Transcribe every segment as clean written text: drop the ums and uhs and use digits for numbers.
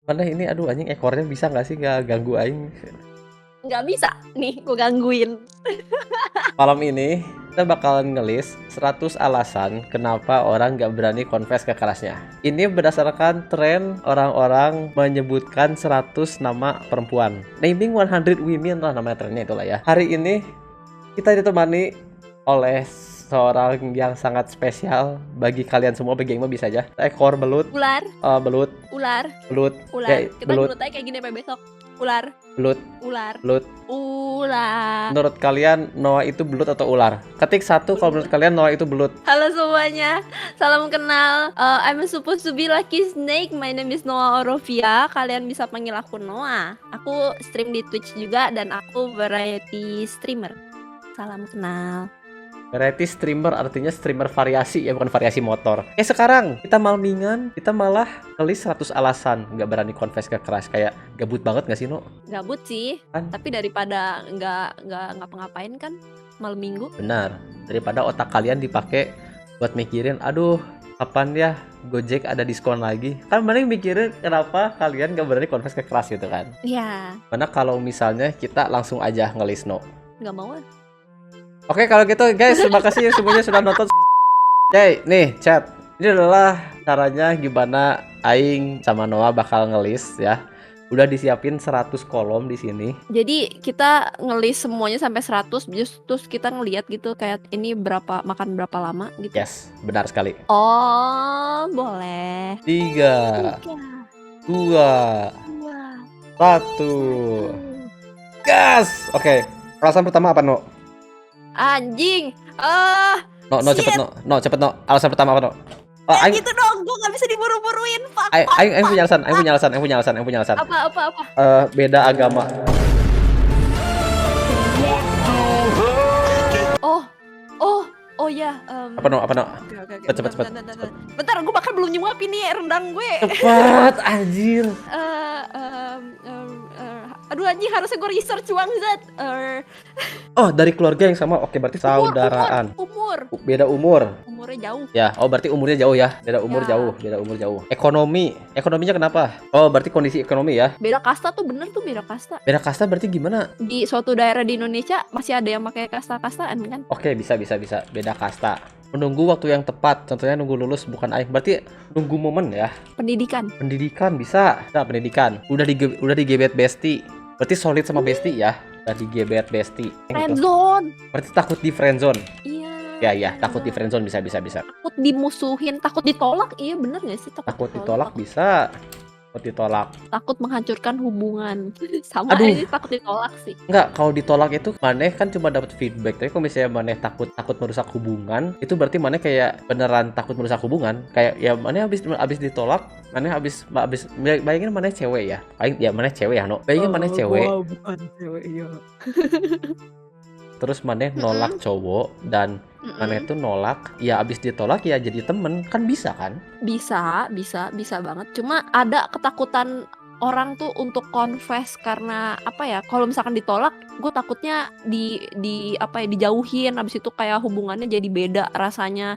Mana ini aduh anjing ekornya bisa nggak sih nggak ganggu aing. Nggak bisa nih, gue gangguin. Malam ini kita bakalan ngelis 100 alasan kenapa orang nggak berani confess ke kerasnya. Ini berdasarkan tren orang-orang menyebutkan 100 nama perempuan. Naming 100 women lah namanya trennya itulah ya. Hari ini kita ditemani oleh seorang yang sangat spesial bagi kalian semua, bagi yang mau bisa aja. Ekor belut, Ular, belut, ular, belut, ular. ya, Kita belut, gelut aja kayak gini sampai besok. Ular, belut, ular, belut. ular. Menurut kalian Noah itu belut atau ular? Ketik satu kalau menurut kalian Noah itu belut. Halo semuanya, salam kenal. I'm supposed to be lucky snake. My name is Noah Orovia. Kalian bisa panggil aku Noah. Aku stream di Twitch juga dan aku variety streamer. Salam kenal. Variety streamer artinya streamer variasi ya, bukan variasi motor. Sekarang kita malmingan, kita malah ngelis 100 alasan nggak berani confess ke keras. Kayak gabut banget nggak sih, No? Gabut sih, Kan? tapi daripada nggak ngapa-ngapain kan malam minggu. Benar. Daripada otak kalian dipakai buat mikirin, aduh, kapan ya Gojek ada diskon lagi? Kan mending mikirin kenapa kalian nggak berani confess ke keras gitu kan? Iya, Mana kalau misalnya kita langsung aja ngelis, No? nggak mau ah. Oke, kalau gitu guys, terima kasih semuanya sudah nonton. Oke, nih chat. Ini adalah caranya gimana Aing sama Noah bakal ngelis ya. Udah disiapin 100 kolom di sini. Jadi kita ngelis semuanya sampai 100, terus kita ngeliat gitu kayak ini berapa makan berapa lama gitu. Yes, benar sekali. Oh, boleh. 3, 2, 1. 2. Gas. Oke. Alasan pertama apa, No? Anjing. No, cepet, Shit. No, cepet, No. Alasan pertama apa, No? Aing, Gitu dong, gue gak bisa diburu-buruin, Pak. Aing punya alasan, Aing punya alasan. Apa? Beda agama. Oh ya. Apa, No? Oke. Cepet. Bentar, gue bahkan belum nyuapin nih rendang gue. Cepat, anjir. Aduh anjing, harusnya gue research bangsat. Oh, dari keluarga yang sama. Oke, berarti saudaraan. Umur. Beda umur. Umurnya jauh. Ya, oh berarti umurnya jauh ya. Beda umur Ya. jauh. Ekonominya kenapa? Oh, berarti kondisi ekonomi ya. Beda kasta tuh bener tuh, beda kasta. Beda kasta berarti gimana? Di suatu daerah di Indonesia masih ada yang pakai kasta-kastaan kan? Oke, bisa. Beda kasta. Menunggu waktu yang tepat, contohnya nunggu lulus bukan aing. Berarti nunggu momen ya. Pendidikan. Pendidikan bisa. Nah, pendidikan. Udah digebet besti. Berarti solid sama besti ya. Udah digebet besti. Friendzone. Berarti takut di friendzone. Iya. Ya, takut di friendzone bisa. Takut dimusuhin, takut ditolak. Iya bener gak sih? Takut ditolak bisa. Takut ditolak. Takut menghancurkan hubungan. Sama Aduh. aja takut ditolak sih. Enggak, kalau ditolak itu maneh kan cuma dapat feedback. Tapi kalau misalnya maneh takut merusak hubungan, itu berarti maneh kayak beneran takut merusak hubungan. Kayak ya maneh habis ditolak, maneh habis bayangin maneh cewek ya. Maneh cewek ya, No. Bayangin maneh cewek. Gua bukan cewek, iya. Terus maneh nolak cowok dan maneh tuh nolak, ya abis ditolak ya jadi temen. Kan bisa kan? Bisa banget. Cuma ada ketakutan orang tuh untuk confess karena apa ya? Kalau misalkan ditolak, gue takutnya dijauhin. Abis itu kayak hubungannya jadi beda rasanya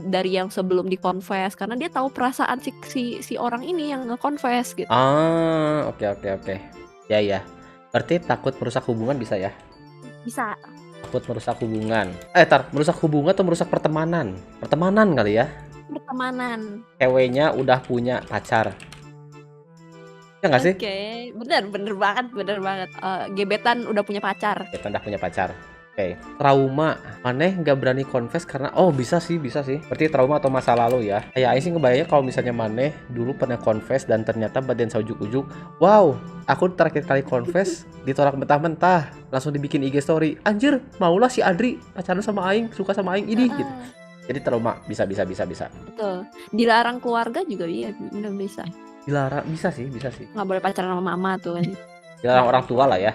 dari yang sebelum dikonfes karena dia tahu perasaan si orang ini yang nge-confess gitu. Oke. Ya. Berarti takut merusak hubungan bisa ya? Bisa. Takut merusak hubungan. Merusak hubungan atau merusak pertemanan? Pertemanan kali ya? Pertemanan. Ceweknya udah punya pacar. Ya nggak sih? Oke, bener banget. Gebetan udah punya pacar. Kita udah punya pacar. Oke. Trauma. Maneh nggak berani confess karena bisa sih. Berarti trauma atau masa lalu ya. Kayak Aing sih ngebayangnya kalau misalnya maneh dulu pernah confess dan ternyata badan saujuk-ujuk. Wow, aku terakhir kali confess ditolak mentah-mentah. Langsung dibikin IG story. Anjir, maulah si Adri pacaran sama Aing, suka sama Aing ini gitu. Jadi trauma bisa. Betul. Dilarang keluarga juga bener bisa. Dilarang bisa sih. Nggak boleh pacaran sama mama tuh kan. Dilarang orang tua lah ya.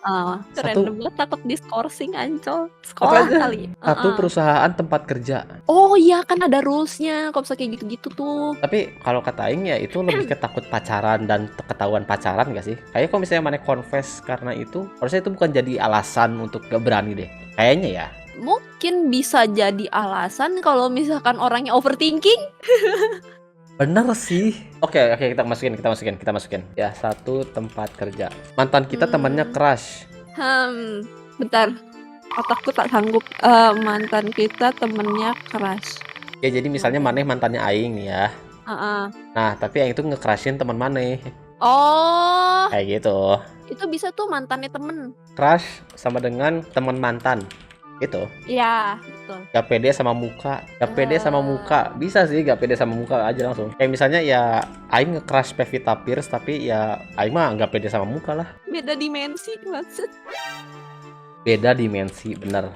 Random banget, takut diskorsing Ancol. Sekolah kali. Satu perusahaan tempat kerja. Oh iya kan ada rulesnya kalau bisa kayak gitu-gitu tuh. Tapi kalau kata Aing ya itu lebih ke takut pacaran dan ketahuan pacaran gak sih? Kayaknya kalau misalnya maneh confess karena itu, harusnya itu bukan jadi alasan untuk gak berani deh. Kayaknya ya. Mungkin bisa jadi alasan kalau misalkan orangnya overthinking. Bener sih. Oke, kita masukin. Ya, satu tempat kerja. Mantan kita temannya crush. Bentar. Otakku tak sanggup. Mantan kita temennya crush. Ya, jadi misalnya Maneh mantannya Aing nih ya. Nah, tapi Aing itu nge-crushin teman Maneh. Oh, Kayak gitu. itu bisa tuh mantannya temen. Crush sama dengan teman mantan. Gitu. Iya, betul. Gak pede sama muka. Bisa sih gak pede sama muka aja langsung. Kayak misalnya ya Aing nge-crush Pevita Pierce, tapi ya Aing mah gak pede sama muka lah. Beda dimensi maksud. Beda dimensi, bener.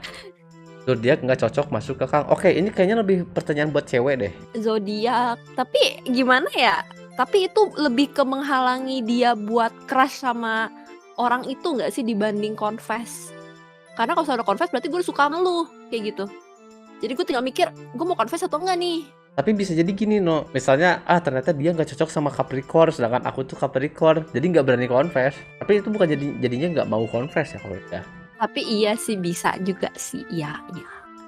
Zodiak nggak cocok masuk ke Kang. Oke, ini kayaknya lebih pertanyaan buat cewek deh. Zodiak. Tapi gimana ya? Tapi itu lebih ke menghalangi dia buat crush sama orang itu nggak sih dibanding confess? Karena kalau sudah confess berarti gue suka sama lu kayak gitu. Jadi gue tinggal mikir gue mau confess atau enggak nih. Tapi bisa jadi gini no, misalnya ternyata dia nggak cocok sama Capricorn, sedangkan aku tuh Capricorn, jadi nggak berani confess. Tapi itu bukan jadinya nggak mau confess ya kalau ya. Tapi iya sih bisa juga sih, iya.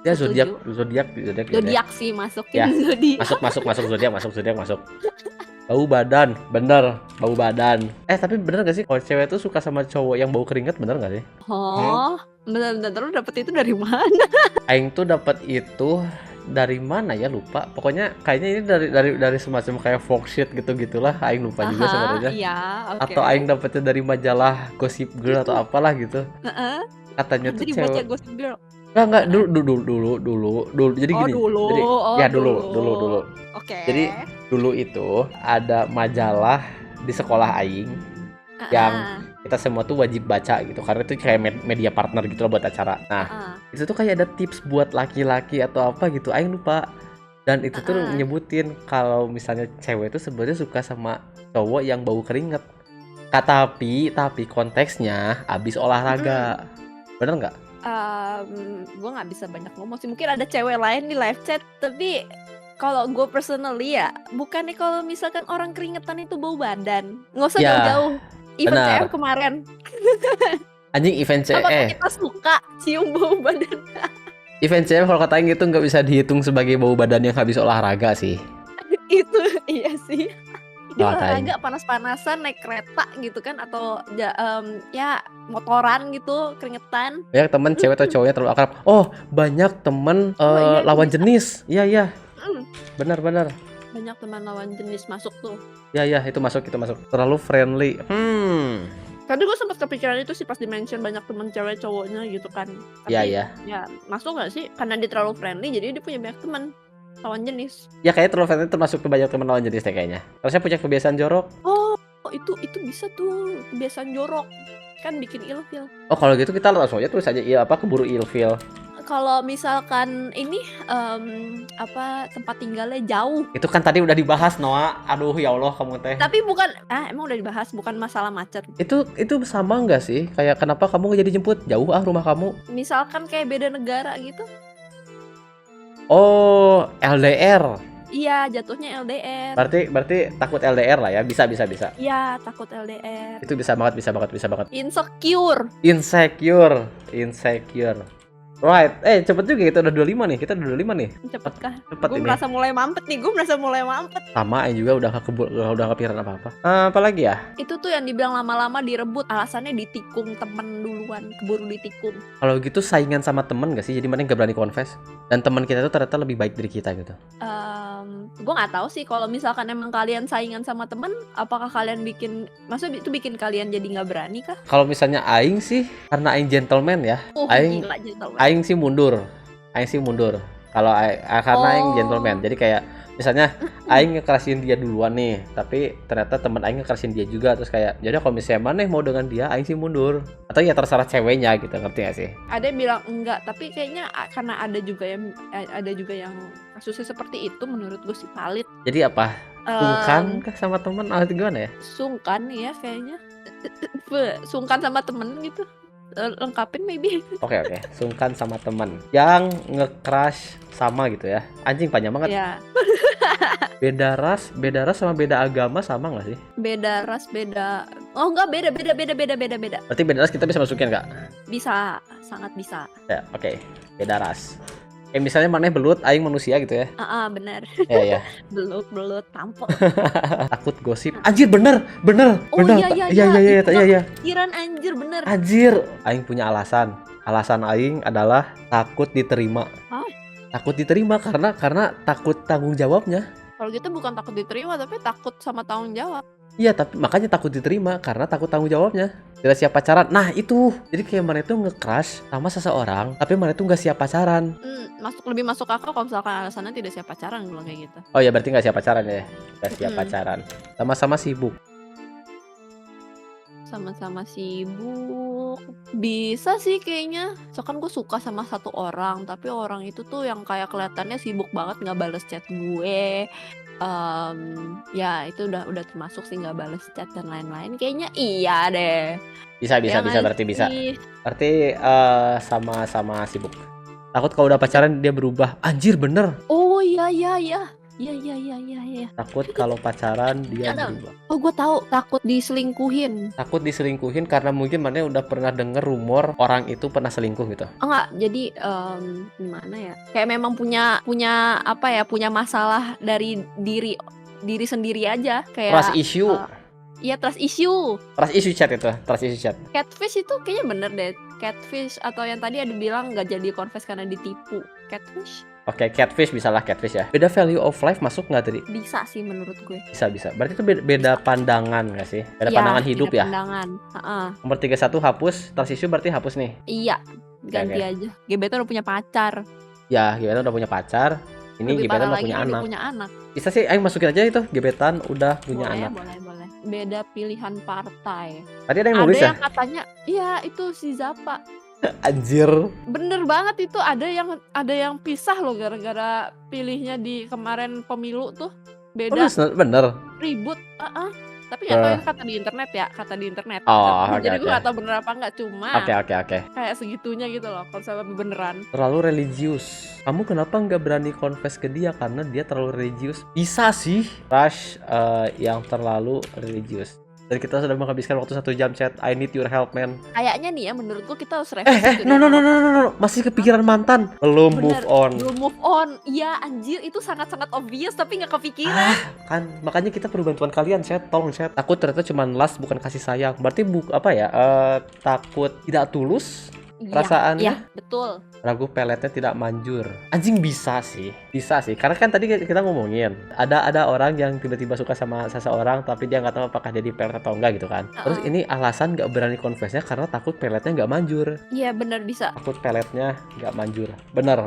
Ya Setuju. zodiak sih masukin ya. zodiak. Masuk zodiak. Bau badan, bener, bau badan. Tapi bener gak sih kalau cewek tuh suka sama cowok yang bau keringat, bener gak sih? Oh, bener-bener lu dapet itu dari mana? Aing tuh dapat itu dari mana ya, lupa. Pokoknya kayaknya ini dari semacam kayak Foxshit gitu-gitulah. Aing lupa juga sebenarnya. Iya, oke. Atau Aing dapetnya dari majalah Gossip Girl atau apalah gitu. Katanya tuh Jadi cewek. baca Gossip Girl. Enggak, dulu. Jadi gini. Dulu. Oke. Jadi dulu itu ada majalah di sekolah Aing yang kita semua tuh wajib baca gitu, karena itu kayak media partner gitu loh buat acara. Nah, itu tuh kayak ada tips buat laki-laki atau apa gitu, Aing lupa. Dan itu tuh nyebutin kalau misalnya cewek itu sebenarnya suka sama cowok yang bau keringet. Tapi konteksnya abis olahraga. Bener nggak? Gue nggak bisa banyak ngomong sih. Mungkin ada cewek lain di live chat, tapi kalau gue personally ya, bukannya kalau misalkan orang keringetan itu bau badan, nggak usah jauh-jauh. Event CM kemarin. Anjing event CM. Apakah kita suka cium bau badan? Event CM kalau kata Aing itu nggak bisa dihitung sebagai bau badan yang habis olahraga sih. Itu iya sih. Dia olahraga panas-panasan naik kereta gitu kan, atau ya motoran gitu keringetan. Banyak temen cewek atau cowoknya terlalu akrab. Oh, banyak temen lawan jenis. Iya. Benar. Banyak teman lawan jenis masuk tuh. Ya, itu masuk. Terlalu friendly. Tadi gue sempat kepikiran itu sih pas di-mention banyak temen cewek cowoknya gitu kan. Tapi, Iya. Ya masuk gak sih? Karena dia terlalu friendly jadi dia punya banyak teman lawan jenis. Ya kayaknya terlalu friendly termasuk ke banyak temen lawan jenis deh kayaknya. Kalau saya punya kebiasaan jorok. Oh, itu bisa tuh kebiasaan jorok. Kan bikin ilfil. Oh, kalau gitu kita langsung aja tulis aja keburu ilfil. Kalau misalkan ini tempat tinggalnya jauh. Itu kan tadi udah dibahas, Noah. Aduh ya Allah kamu teh. Tapi bukan emang udah dibahas, bukan masalah macet. Itu sama nggak sih? Kayak kenapa kamu nggak jadi jemput? Jauh rumah kamu. Misalkan kayak beda negara gitu. Oh, LDR. Iya, jatuhnya LDR. Berarti takut LDR lah ya. Bisa. Iya, takut LDR. Itu bisa banget. Insecure. Right, cepet juga kita udah 25 nih. Cepet kah? Cepet Gue ini. merasa mulai mampet nih. Sama juga udah kepikiran apa-apa. Apa lagi ya? Itu tuh yang dibilang lama-lama direbut, alasannya ditikung temen duluan, keburu ditikung. Kalau gitu saingan sama temen gak sih? Jadi mana gak berani confess? Dan teman kita tuh ternyata lebih baik dari kita gitu. Gue nggak tahu sih kalau misalkan emang kalian saingan sama temen, apakah kalian maksudnya itu bikin kalian jadi nggak berani kah? Kalau misalnya Aing sih, karena Aing gentleman ya. Gila gentleman. Aing sih mundur. Kalau karena Aing gentleman, jadi kayak misalnya Aing ngekerasin dia duluan nih, tapi ternyata teman Aing ngekerasin dia juga, terus kayak jadi kalau misalnya Maneh mau dengan dia, Aing sih mundur. Atau ya terserah ceweknya gitu, ngerti gak sih? Ada yang bilang enggak, tapi kayaknya karena ada juga yang kasusnya seperti itu, menurut gue sih valid. Jadi apa? Sungkan kah sama teman atau gimana ya? Sungkan ya kayaknya. Sungkan sama temen gitu. Lengkapin maybe. Oke. Sungkan sama teman yang nge-crush sama gitu ya. Anjing panjang banget. Ya. Beda ras sama beda agama sama nggak sih? Beda ras, beda. Oh enggak, beda. Berarti beda ras kita bisa masukin nggak? Bisa, sangat bisa. Ya, oke. Beda ras. Kayak misalnya maneh belut, aing manusia gitu ya. Bener. Iya ya. Belut tampol. Takut gosip. Anjir bener, bener, Oh bener. iya Iya. itu Iya. pikiran anjir bener. Anjir, aing punya alasan. Alasan aing adalah takut diterima. Hah? Takut diterima karena takut tanggung jawabnya. Kalau gitu bukan takut diterima tapi takut sama tanggung jawab. Iya, tapi makanya takut diterima karena takut tanggung jawabnya. Tidak siap pacaran. Nah, itu. Jadi kayak mana itu nge-crush sama seseorang, tapi mana itu nggak siap pacaran. Lebih masuk akal kalau misalkan alasannya tidak siap pacaran bilang kayak gitu. Oh ya, berarti nggak siap pacaran ya. Nggak siap pacaran. Sama-sama sibuk. Sama-sama sibuk. Bisa sih kayaknya. Soalnya gue suka sama satu orang, tapi orang itu tuh yang kayak kelihatannya sibuk banget nggak bales chat gue. Ya itu udah termasuk sih nggak bales chat dan lain-lain. Kayaknya iya deh. Bisa Ya nggak berarti bisa. sih? Berarti sama-sama sibuk. Takut kalau udah pacaran dia berubah. Anjir bener. Oh iya. Takut kalau pacaran dia berubah. Oh gue tahu, takut diselingkuhin. Takut diselingkuhin karena mungkin mana udah pernah denger rumor orang itu pernah selingkuh gitu. Enggak, jadi gimana ya? Kayak memang punya apa ya? Punya masalah dari diri sendiri aja. Kayak Trust issue. Iya trust issue. Trust issue chat itu. Trust issue chat. Catfish itu kayaknya bener deh. Catfish atau yang tadi ada bilang nggak jadi confess karena ditipu. Catfish? Oke, catfish bisa lah catfish ya. Beda value of life masuk nggak tadi? Bisa sih menurut gue. Bisa. Berarti itu beda pandangan nggak sih? Beda pandangan hidup beda ya? Pandangan. Nomor 31 hapus. Trust issue berarti hapus nih. Iya. Ganti aja. Gebetan udah punya pacar. Ya, gebetan udah punya pacar. Ini Lebih gebetan parah udah lagi punya anak. anak. Bisa sih, ayo masukin aja itu gebetan udah punya anak. Boleh. Beda pilihan partai. Tadi ada yang nulis ya? Ada yang katanya, iya itu si Zappa. Anjir. Bener banget itu, ada yang pisah loh gara-gara pilihnya di kemarin pemilu tuh beda. Bener. Ribut. Tapi nggak tahu ini kata di internet. Oh, Jadi gue oke. nggak tahu bener apa nggak, cuma Oke. kayak segitunya gitu loh kalau lebih beneran. Terlalu religius. Kamu kenapa nggak berani confess ke dia karena dia terlalu religius? Bisa sih. Rush yang terlalu religius. Dan kita sudah menghabiskan waktu 1 jam chat. I need your help, man. Kayaknya nih ya, menurut gue kita harus revisi. No. Masih kepikiran mantan. Belum move on. Iya anjir, itu sangat-sangat obvious tapi nggak kepikiran. Kan makanya kita perlu bantuan kalian, chat. Tolong chat. Takut ternyata cuma last bukan kasih sayang. Berarti takut tidak tulus perasaannya. Iya, betul. Ragu peletnya tidak manjur. Anjing bisa sih. Karena kan tadi kita ngomongin ada orang yang tiba-tiba suka sama seseorang tapi dia nggak tahu apakah dia di pelet atau enggak gitu kan. Terus ini alasan nggak berani confessnya karena takut peletnya nggak manjur. Iya benar, bisa. Takut peletnya nggak manjur. Benar.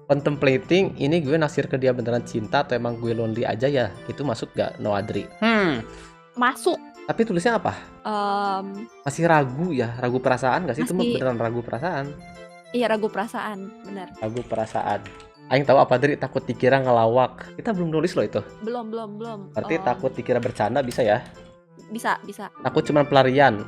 Contemplating, ini gue naksir ke dia beneran cinta atau emang gue lonely aja ya? Itu masuk nggak, No Adri? Masuk. Tapi tulisnya apa? Masih ragu ya? Ragu perasaan nggak sih? Itu beneran ragu perasaan? Iya, ragu perasaan, benar. Ragu perasaan. Aing tahu apa Dri, takut dikira ngelawak. Kita belum nulis loh itu. Belum. Berarti takut dikira bercanda bisa ya? Bisa. Takut cuma pelarian.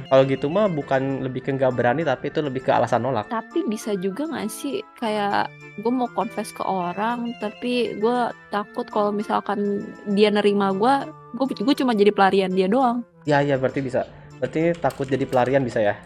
Kalau gitu mah bukan lebih ke nggak berani, tapi itu lebih ke alasan nolak. Tapi bisa juga nggak sih kayak gue mau confess ke orang, tapi gue takut kalau misalkan dia nerima gue cuma jadi pelarian dia doang. Ya berarti bisa. Berarti takut jadi pelarian bisa ya?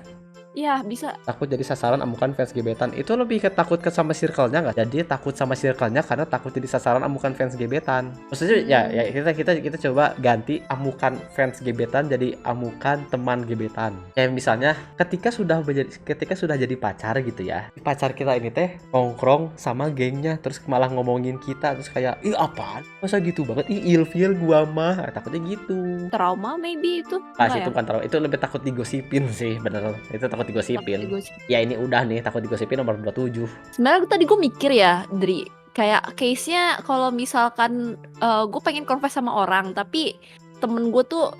Iya bisa. Takut jadi sasaran amukan fans gebetan. Itu lebih ke takut ke sama circle-nya nggak? Jadi takut sama circle-nya karena takut jadi sasaran amukan fans gebetan. Maksudnya ya kita coba ganti amukan fans gebetan jadi amukan teman gebetan. Kayak misalnya ketika sudah jadi pacar gitu ya. Pacar kita ini teh nongkrong sama gengnya terus malah ngomongin kita terus kayak ih apaan? Masa gitu banget? Ih ilfil gua mah. Takutnya gitu. Trauma maybe itu. Itu bukan trauma. Itu lebih takut digosipin sih, bener. Itu takut digosipin. Ya ini udah nih takut digosipin nomor 27. Sebenarnya tadi gue mikir ya, Dri, kayak case-nya kalau misalkan gue pengen confess sama orang tapi temen gue tuh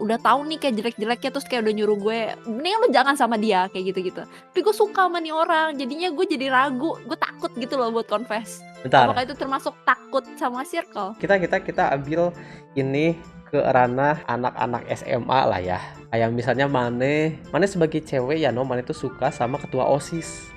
udah tahu nih kayak jelek-jeleknya terus kayak udah nyuruh gue mendingan lo jangan sama dia kayak gitu-gitu. Tapi gue suka sama nih orang, jadinya gue jadi ragu, gue takut gitu loh buat confess. Bentar. Apakah itu termasuk takut sama circle? Kita ambil ini ke ranah anak-anak SMA lah ya. Kayak misalnya Mane sebagai cewek ya Mane tuh suka sama ketua OSIS.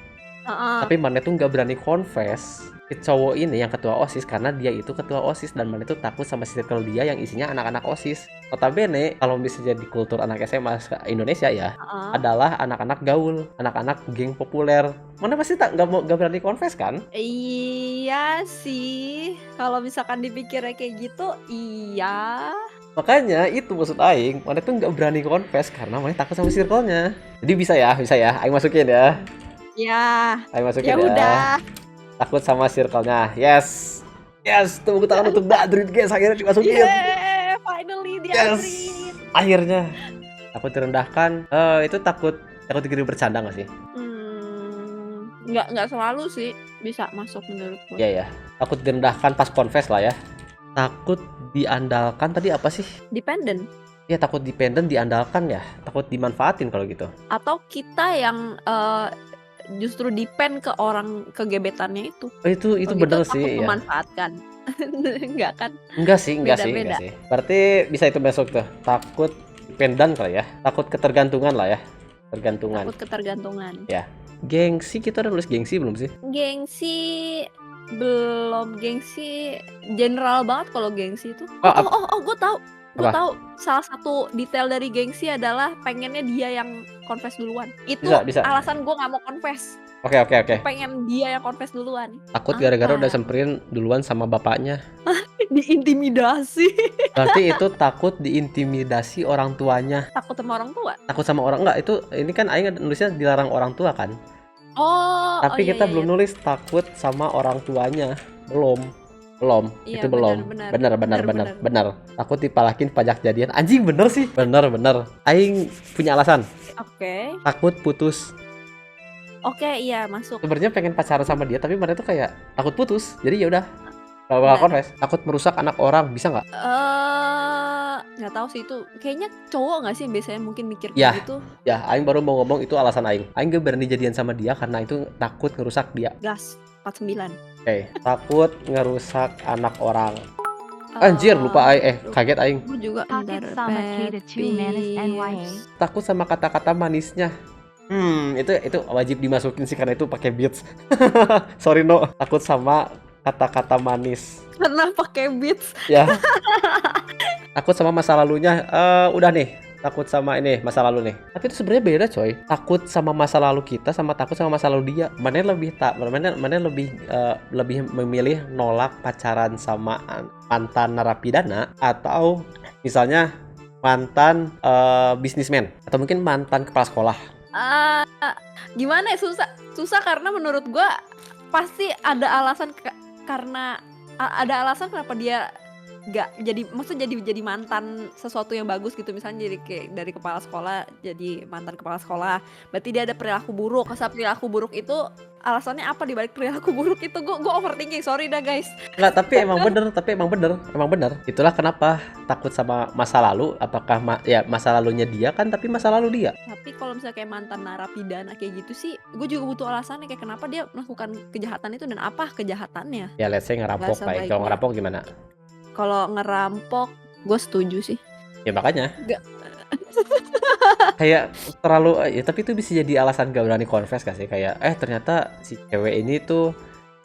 Tapi Mane tuh nggak berani confess si cowok ini yang ketua OSIS karena dia itu ketua OSIS dan mana itu takut sama circle dia yang isinya anak-anak OSIS. Notabene kalau bisa jadi kultur anak SMA Indonesia ya Heeh. adalah anak-anak gaul, anak-anak geng populer. Mana pasti nggak berani confess kan? Iya sih, kalau misalkan dipikirnya kayak gitu, iya. Makanya itu maksud Aing, mana tuh nggak berani confess karena mana takut sama circle-nya. Jadi bisa ya, Aing masukin ya, Ya, Aing masukin ya ya. udah. Takut sama circle-nya, yes, tepuk tangan untuk Dadrit guys, akhirnya dimasukin. Yeah, finally Yes, diakhirin. akhirnya. Takut direndahkan, itu takut dikira bercanda nggak sih? Nggak selalu sih bisa masuk menurut gue. Iya ya, takut direndahkan pas confess lah ya. Takut diandalkan tadi apa sih? Dependent. Ya takut dependent diandalkan ya, takut dimanfaatin kalau gitu. Atau kita yang justru depend ke orang ke gebetannya itu. Oh, itu Kalau bener gitu takut sih ya. memanfaatkan. Enggak kan? Enggak sih. Beda-beda. Berarti bisa itu masuk tuh. Takut dependent kali ya. Takut ketergantungan lah ya. Tergantungan. Takut ketergantungan. Ya. Gengsi, kita udah nulis gengsi belum sih? Gengsi belum. Gengsi general banget kalau gengsi itu. Oh, Gue tahu. Gue Apa? tahu salah satu detail dari gengsi adalah pengennya dia yang confess duluan. Itu Bisa. alasan gue nggak mau confess. Oke. Pengen dia yang confess duluan. Takut gara-gara Apa? udah semperin duluan sama bapaknya. Diintimidasi. Berarti itu takut diintimidasi orang tuanya. Takut sama orang tua. Takut sama orang enggak, itu ini kan aing nulisnya dilarang orang tua kan. Tapi Iya, kita iya, belum iya. nulis takut sama orang tuanya. Belum. Iya, Itu belum. benar. Benar. Takut dipalakin pajak jadian. Anjing bener sih. Bener. Aing punya alasan. Oke. Takut putus. Oke, iya masuk. Sebenarnya pengen pacaran sama dia tapi mereka tuh kayak takut putus. Jadi ya udah. Gak bakal Benar. confess. Takut merusak anak orang, bisa nggak? Nggak tahu sih itu. Kayaknya cowok nggak sih yang biasanya mungkin mikir Ya. kayak gitu. Ya, aing baru mau ngomong itu alasan aing. Aing gak berani jadian sama dia karena itu takut ngerusak dia. Gas 49. Oke, takut ngerusak anak orang. Anjir, lupa aing. Kaget aing. Gue juga Pocket bentar, sama bad K to 2 Menace NYA. beats. Takut sama kata-kata manisnya. Itu wajib dimasukin sih karena itu pakai beats. Sorry no, takut sama kata-kata manis. Karena pakai beats. Ya. Takut sama masa lalunya. Udah nih, takut sama ini masa lalu nih. Tapi itu sebenarnya beda coy. Takut sama masa lalu kita sama takut sama masa lalu dia. Mana lebih memilih nolak pacaran sama mantan narapidana atau misalnya mantan bisnismen atau mungkin mantan kepala sekolah. Gimana ya, susah karena menurut gue pasti ada alasan karena ada alasan kenapa dia gak jadi, maksudnya jadi mantan sesuatu yang bagus gitu, misalnya jadi kayak dari kepala sekolah jadi mantan kepala sekolah, berarti dia ada perilaku buruk. Masa perilaku buruk itu alasannya apa dibalik perilaku buruk itu? Gue overthinking, sorry dah guys. Enggak, tapi emang bener. Itulah kenapa takut sama masa lalu. Apakah masa lalunya dia kan, tapi masa lalu dia. Tapi kalau misalnya kayak mantan narapidana kayak gitu sih, gue juga butuh alasannya kayak kenapa dia melakukan kejahatan itu dan apa kejahatannya. Ya let's say ngerampok Bahasa baik. Kalau baiknya. ngerampok gimana? Kalau ngerampok, gue setuju sih. Ya makanya. Nggak. Kayak terlalu ya, tapi itu bisa jadi alasan gak berani confess gak sih? Kayak ternyata si cewek ini tuh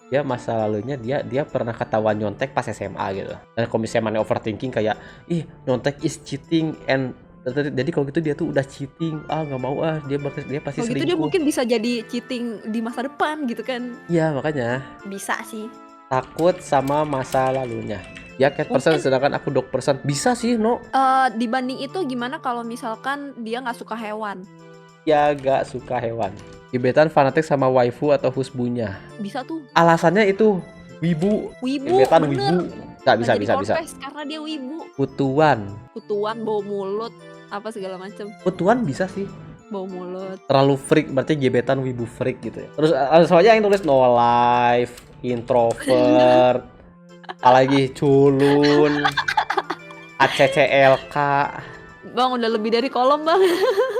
dia masa lalunya dia pernah ketahuan nyontek pas SMA gitu. Dan kalau misalnya mana overthinking kayak nyontek is cheating and jadi kalau gitu dia tuh udah cheating, nggak mau dia pasti Kalau gitu dia selingkuh. mungkin bisa jadi cheating di masa depan gitu kan. Iya makanya Bisa sih. takut sama masa lalunya. Ya cat person Mungkin. sedangkan aku dog person. Bisa sih no. Dibanding itu gimana kalau misalkan dia nggak suka hewan? Ya gak suka hewan. Gebetan fanatik sama waifu atau husbunya. Bisa tuh. Alasannya itu wibu. Wibu, Gebetan bener. wibu. Bisa. Nggak jadi confess karena dia wibu. Kutuan. Kutuan, bau mulut, apa segala macem. Kutuan bisa sih. Bau mulut. Terlalu freak, berarti gebetan wibu freak gitu ya. Terus soalnya yang tulis no life, introvert, apalagi culun, ACCLK. Bang, udah lebih dari kolom bang.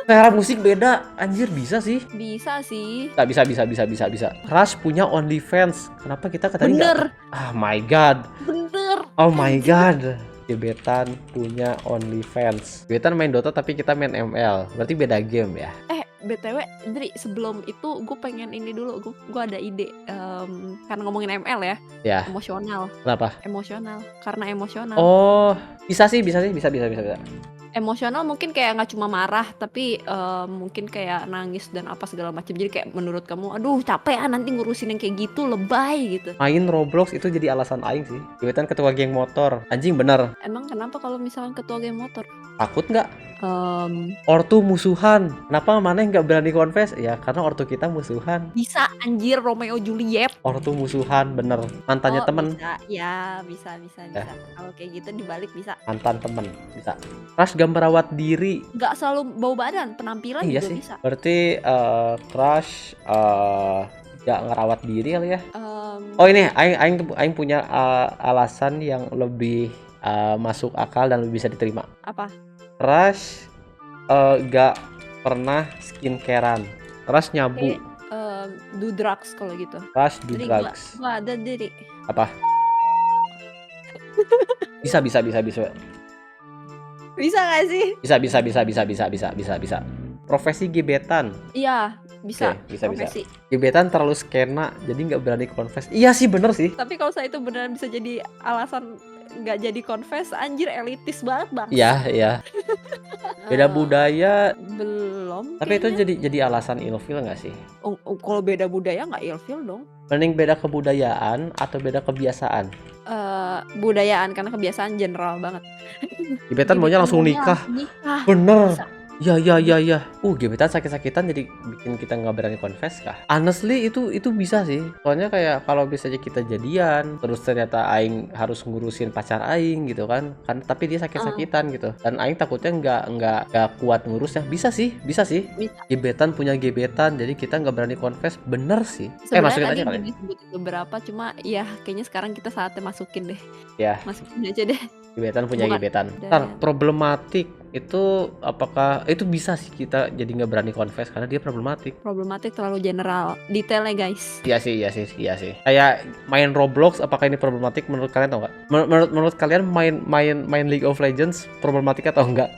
Selera musik beda, anjir bisa sih. Bisa sih. Nggak bisa. Crush punya OnlyFans. Kenapa kita katanya Bener. Oh my god. Bener. Oh my god. Gebetan punya OnlyFans. Gebetan main Dota tapi kita main ML. Berarti beda game ya. BTW, Dri, sebelum itu gue pengen ini dulu, gue ada ide. Karena ngomongin ML ya, Ya, emosional, kenapa? karena emosional. Oh, bisa sih, bisa. Emosional mungkin kayak nggak cuma marah, tapi mungkin kayak nangis dan apa segala macam. Jadi kayak menurut kamu, aduh capek nanti ngurusin yang kayak gitu, lebay gitu. Main Roblox itu jadi alasan aing sih. Gebetan ketua geng motor. Anjing bener. Emang kenapa kalau misalkan ketua geng motor? Takut nggak? Em, Ortu musuhan. Kenapa maneh nggak berani confess? Ya karena ortu kita musuhan. bisa anjir Romeo Juliet. Ortu musuhan bener. Mantannya Oh, temen. bisa. Ya, bisa. Ya. Kalau kayak gitu dibalik bisa. Mantan temen bisa. Crush gak merawat diri. Nggak selalu bau badan, penampilan Iya juga sih. bisa. Berarti crush gak ngerawat diri kali ya. Em, Oh ini aing punya alasan yang lebih masuk akal dan lebih bisa diterima. apa? Crush gak pernah skincarean. Crush nyabu. Do drugs kalau gitu. Crush do Jadi drugs. gua ada diri. Apa? Bisa. Bisa nggak sih? Bisa. Profesi gebetan. Iya, bisa. Oke, bisa. Profesi. Gebetan terlalu skena, jadi nggak berani confess. Iya sih, bener sih. Tapi kalau saya itu beneran bisa jadi alasan nggak jadi confess, anjir elitis banget bang. Iya. Beda budaya, Belum. tapi itu kayaknya. jadi alasan ilfil nggak sih? Kalau beda budaya nggak ilfil dong. Mending beda kebudayaan atau beda kebiasaan? Budayaan karena kebiasaan general banget. Gebetan maunya langsung nikah. Bener. Bisa. Ya. Gebetan sakit-sakitan jadi bikin kita nggak berani confess kah? Honestly itu bisa sih. Soalnya kayak kalau misalnya kita jadian, terus ternyata aing harus ngurusin pacar aing gitu kan tapi dia sakit-sakitan gitu. Dan aing takutnya nggak kuat ngurusnya. Bisa sih. Bisa. Gebetan punya gebetan, jadi kita nggak berani confess. Bener sih. Sebenarnya Masukin tadi aja kali. disebutin beberapa, cuma ya kayaknya sekarang kita saatnya masukin deh. Ya. Masukin aja deh. Gebetan punya Bukan. gebetan. Dan- Ntar problematik itu apakah itu bisa sih kita jadi nggak berani confess karena dia problematik. Problematik terlalu general. Detailnya guys. Iya sih. Kayak main Roblox, apakah ini problematik menurut kalian atau enggak? Menurut kalian main League of Legends problematik atau enggak?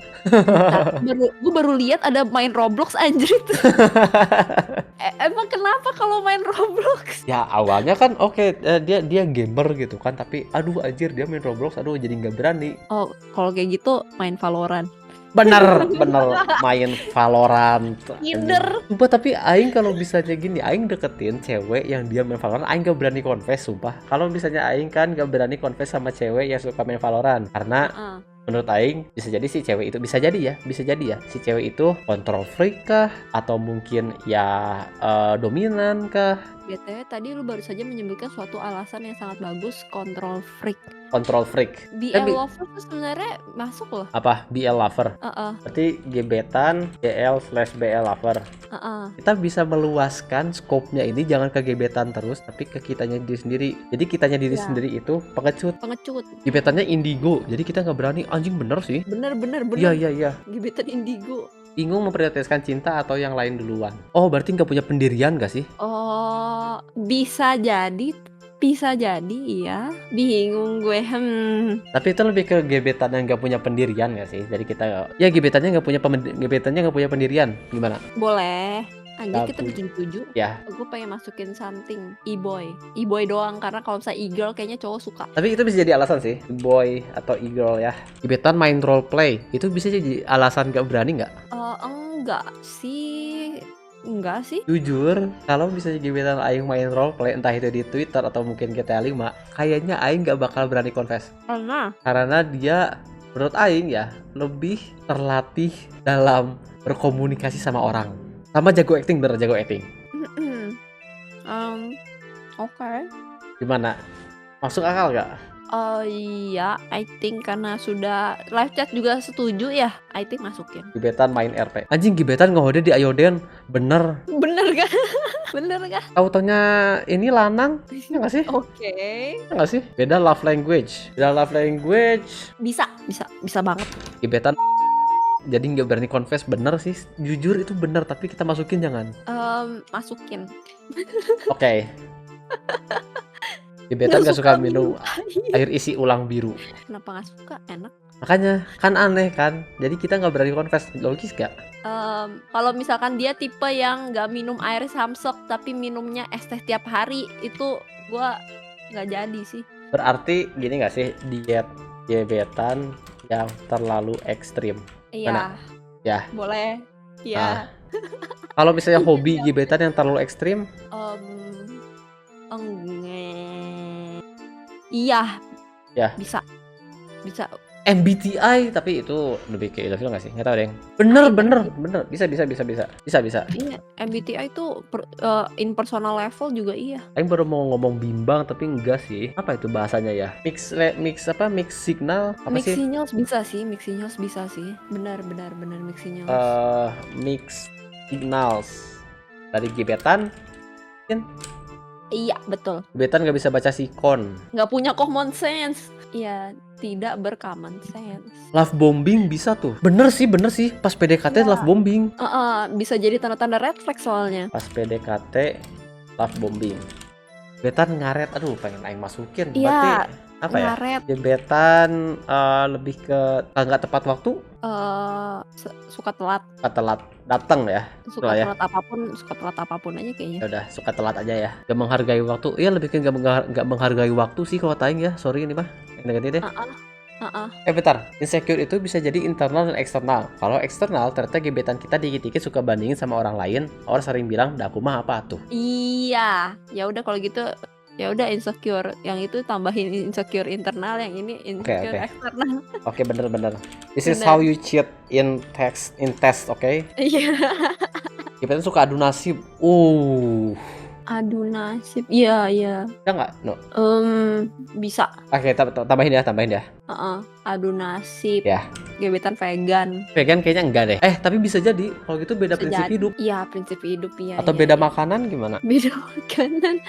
Gue baru lihat ada main Roblox anjir itu. Emang kenapa kalau main Roblox? Ya awalnya kan oke, dia gamer gitu kan, tapi aduh anjir dia main Roblox, aduh jadi nggak berani. Oh, kalau kayak gitu main Valorant. Bener main Valorant. Kinder. Sumpah, tapi aing kalau misalnya gini, aing deketin cewek yang dia main Valorant, aing gak berani confess sumpah. Kalau misalnya aing kan gak berani confess sama cewek yang suka main Valorant karena menurut aing bisa jadi si cewek itu bisa jadi ya si cewek itu control freak kah atau mungkin ya dominan kah. BTW tadi lu baru saja menyebutkan suatu alasan yang sangat bagus, control freak. BL lover tuh sebenarnya masuk loh. Apa BL lover? Berarti gebetan GL/BL lover. Kita bisa meluaskan skopnya ini, jangan ke gebetan terus tapi ke kitanya diri sendiri. Jadi kitanya diri sendiri itu pengecut. Gebetannya indigo, jadi kita nggak berani. Anjing bener sih. Bener. Iya. Gebetan indigo. Bingung memprioritaskan cinta atau yang lain duluan. Oh berarti nggak punya pendirian gak sih? Oh, bisa jadi iya. Bingung gue. Tapi itu lebih ke gebetan yang nggak punya pendirian gak sih? Jadi kita ya gebetannya nggak punya pendirian. Gimana? Boleh. Anjir Gak kita punya. bikin 7. Ya. Gue pengen masukin something e-boy doang, karena kalau misalnya e-girl kayaknya cowok suka. Tapi itu bisa jadi alasan sih, boy atau e-girl ya. Gebetan main role play, itu bisa jadi alasan gak berani nggak? Enggak sih. Jujur, kalau bisa gebetan aing main role play, entah itu di Twitter atau mungkin GTA 5, kayaknya aing gak bakal berani confess. Karena dia menurut aing ya lebih terlatih dalam berkomunikasi sama orang. Sama jago acting. Oke. Gimana? Masuk akal gak? Iya, I think karena sudah live chat juga setuju ya, I think masukin. Gebetan main RP. Anjing gebetan ngehode di Ayoden, bener. Bener kan? Bener kan? Taunya ini lanang, ya nggak sih? Oke. Ya nggak sih? Beda love language. Bisa banget. Gebetan jadi nggak berani confess, bener sih. Jujur itu bener, tapi kita masukin jangan. Masukin. Oke. Gebetan gak suka minum minum air isi ulang biru. Kenapa nggak suka? Enak. Makanya kan aneh kan. Jadi kita nggak berani confess. Logis gak? Kalau misalkan dia tipe yang nggak minum air samsek tapi minumnya es teh tiap hari, itu gua nggak jadi sih. Berarti gini gak sih, diet gebetan yang terlalu ekstrim? Iya. Mana? Ya. Boleh. Ah. Iya. Kalau misalnya hobi gebetan yang terlalu ekstrim, Iya. Ya. Bisa. MBTI, tapi itu lebih ke ilfil nggak sih? Nggak tahu deh. Bener. Bisa. Iya, MBTI itu in personal level juga iya. Aing baru mau ngomong bimbang tapi enggak sih. Apa itu bahasanya ya? Mix signal apa Mix sih? signals bisa sih. Benar mix signals. Mix signals dari gebetan. Iya, betul. Gebetan nggak bisa baca sikon. Nggak punya common sense. Iya, tidak bercommon sense. Love bombing bisa tuh. Bener sih. Pas PDKT Iya. love bombing. Bisa jadi tanda-tanda red flag soalnya. Pas PDKT love bombing. Gebetan ngaret. Aduh, pengen aing masukin. Iya. Berarti apa ya? Ngaret. Gebetan lebih ke nggak tepat waktu. Suka telat. Datang ya. Suka ya. telat apapun aja kayaknya. Ya udah, suka telat aja ya. Gak menghargai waktu. Iya, lebih ke gak menghargai waktu sih kalau aing ya. Sorry ini mah. Ganti deh. Bentar. Insecure itu bisa jadi internal dan eksternal. Kalau eksternal, ternyata gebetan kita dikit-dikit suka bandingin sama orang lain. Orang sering bilang, "Dah aku mah apa tuh?" Iya. Ya udah kalau gitu, ya udah insecure. Yang itu tambahin insecure internal, yang ini insecure Oke. eksternal. Oke, bener. This is Bener. how you cheat in test, oke? Iya. Gebetan suka adu nasib. Adu nasib. Iya. Ya nggak? No. Bisa. Oke, tambahin ya. Adu nasib. Ya. Gebetan vegan. Vegan kayaknya enggak deh. Tapi bisa jadi. Kalau gitu beda Bisa prinsip jadi. hidup. Iya, prinsip hidup ya. Atau beda makanan gimana? Beda makanan.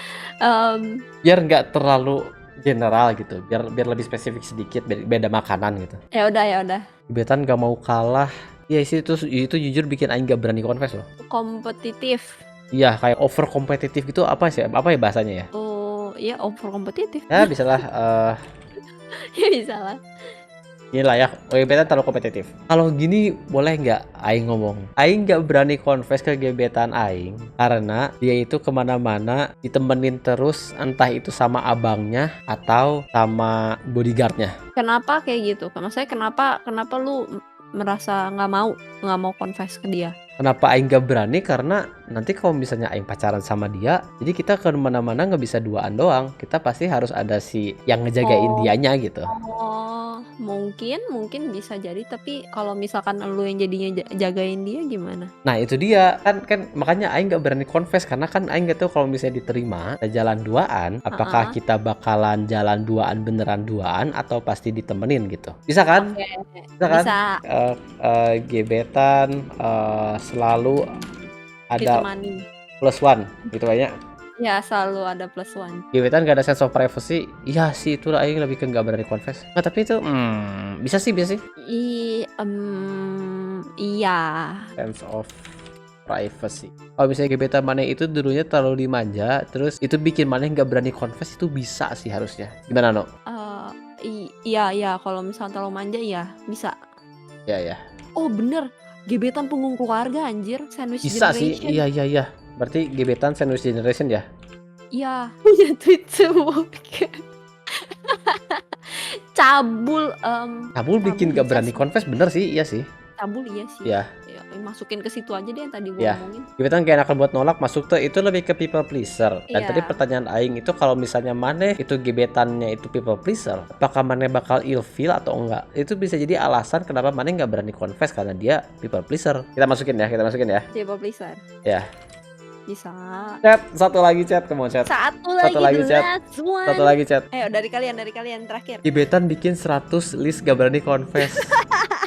Biar nggak terlalu general gitu. Biar lebih spesifik sedikit. Beda makanan gitu. Ya udah. Gebetan gak mau kalah. Ya sih, itu jujur bikin aing gak berani confess loh. Kompetitif. Iya, kayak over kompetitif gitu. Apa ya bahasanya ya? Iya, over kompetitif. Ya bisa lah. Ya bisa lah. Inilah ya, gebetan terlalu kompetitif. Kalau gini boleh nggak aing ngomong? Aing nggak berani confess ke gebetan aing karena dia itu kemana-mana ditemenin terus, entah itu sama abangnya atau sama bodyguardnya. Kenapa kayak gitu? Maksudnya kenapa lu merasa nggak mau confess ke dia? Kenapa aing gak berani? Karena nanti kalau misalnya aing pacaran sama dia, jadi kita ke mana-mana nggak bisa duaan doang. Kita pasti harus ada si yang ngejagain dianya gitu. Mungkin bisa jadi, tapi kalau misalkan lu yang jadinya jagain dia gimana? Nah itu dia kan makanya aing gak berani confess karena kan aing gak tahu kalau misalnya diterima kita jalan duaan, apakah kita bakalan jalan duaan beneran duaan atau pasti ditemenin gitu. Bisa kan? Okay. Bisa kan? Bisa. Gebetan selalu ada ditemani. +1 gitu banyak. Ya, selalu ada +1. Gebetan gak ada sense of privacy. Iya sih, itu aing lebih ke gak berani confess. Nah tapi itu bisa sih. Iya. Sense of privacy. Kalau misalnya gebetan maneh itu dulunya terlalu dimanja, terus itu bikin maneh gak berani confess, itu bisa sih harusnya. Gimana no? Iya. Kalau misalnya terlalu manja ya bisa. Ya. Oh bener. Gebetan punggung keluarga anjir. Sandwich bisa generation. Sih. Iya. Berarti gebetan sandwich generation ya? Iya. Punya tweet semua. Cabul. Cabul bikin gak berani confess, bener sih. Iya sih. Cabul iya sih. Iya. Ya, masukin ke situ aja deh yang tadi gue Ya. ngomongin. Gebetan kayak enakan buat nolak masuk tuh, itu lebih ke people pleaser. Dan Iya. tadi pertanyaan aing itu kalau misalnya maneh itu gebetannya itu people pleaser, apakah maneh bakal ilfeel atau enggak? Itu bisa jadi alasan kenapa maneh gak berani confess karena dia people pleaser. Kita masukin ya. People pleaser. Ya. Bisa. Chat, satu lagi chat, kamu chat. Satu Satu lagi, lagi chat. last one. Satu lagi chat. Ayo dari kalian terakhir. Gebetan bikin 100 list gak berani confess.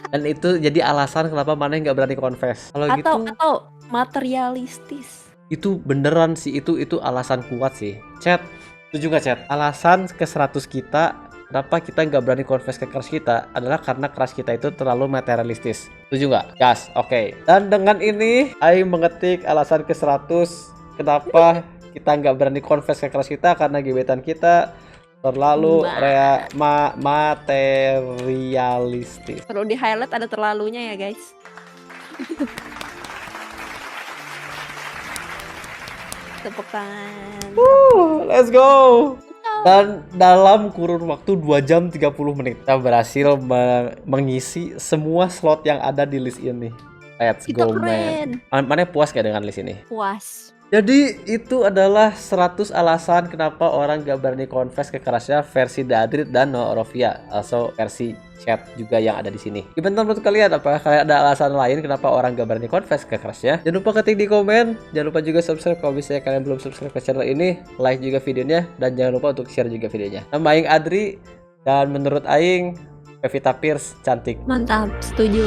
Dan itu jadi alasan kenapa maneh gak berani confess. Kalau gitu Atau materialistis. itu beneran sih, itu alasan kuat sih. Chat, setuju gak chat? Alasan ke 100 kita kenapa kita nggak berani confess ke crush kita adalah karena crush kita itu terlalu materialistis. Setuju nggak? Gas, oke. Dan dengan ini aing mengetik alasan ke 100 kenapa kita nggak berani confess ke crush kita karena gebetan kita terlalu materialistis. Perlu di highlight ada terlalunya ya guys. Tepuk tangan. Let's go. Dan dalam kurun waktu 2 jam 30 menit kita berhasil mengisi semua slot yang ada di list ini. Let's Kita go keren. man. Mana puas gak dengan list ini? Puas. Jadi itu adalah 100 alasan kenapa orang gak berani confess ke crushnya versi Dadrit dan Noah Orovia. Also versi chat juga yang ada di sini. Gimana menurut kalian? Apakah kalian ada alasan lain kenapa orang gak berani confess ke crushnya? Jangan lupa ketik di komen. Jangan lupa juga subscribe kalau misalnya kalian belum subscribe ke channel ini. Like juga videonya dan jangan lupa untuk share juga videonya. Nama Aing Adri dan menurut Aing Pevita Pierce cantik. Mantap, setuju.